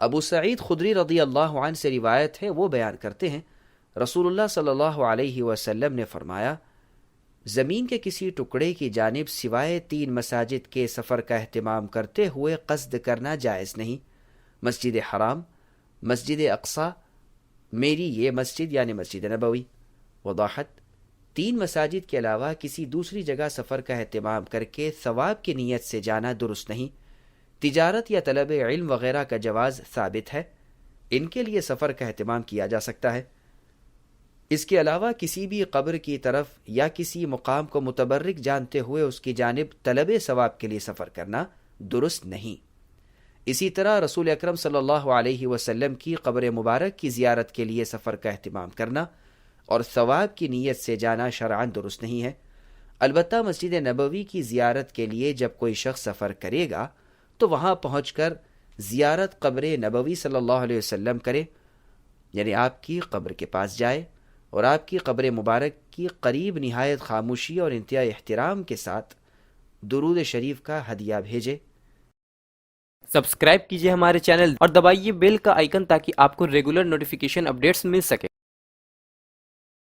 ابو سعید خدری رضی اللہ عنہ سے روایت ہے، وہ بیان کرتے ہیں رسول اللہ صلی اللہ علیہ وسلم نے فرمایا، زمین کے کسی ٹکڑے کی جانب سوائے 3 مساجد کے سفر کا اہتمام کرتے ہوئے قصد کرنا جائز نہیں، مسجد حرام، مسجد اقصی، میری یہ مسجد یعنی مسجد نبوی۔ وضاحت: 3 مساجد کے علاوہ کسی دوسری جگہ سفر کا اہتمام کر کے ثواب کی نیت سے جانا درست نہیں۔ تجارت یا طلب علم وغیرہ کا جواز ثابت ہے، ان کے لیے سفر کا اہتمام کیا جا سکتا ہے۔ اس کے علاوہ کسی بھی قبر کی طرف یا کسی مقام کو متبرک جانتے ہوئے اس کی جانب طلب ثواب کے لیے سفر کرنا درست نہیں۔ اسی طرح رسول اکرم صلی اللہ علیہ وسلم کی قبر مبارک کی زیارت کے لیے سفر کا اہتمام کرنا اور ثواب کی نیت سے جانا شرعاً درست نہیں ہے۔ البتہ مسجد نبوی کی زیارت کے لیے جب کوئی شخص سفر کرے گا تو وہاں پہنچ کر زیارت قبر نبوی صلی اللہ علیہ وسلم کرے، یعنی آپ کی قبر کے پاس جائے اور آپ کی قبر مبارک کی قریب نہایت خاموشی اور انتہائی احترام کے ساتھ درود شریف کا ہدیہ بھیجے۔ سبسکرائب کیجئے ہمارے چینل اور دبائیے بیل کا آئیکن تاکہ آپ کو ریگولر نوٹیفیکیشن اپڈیٹس مل سکے۔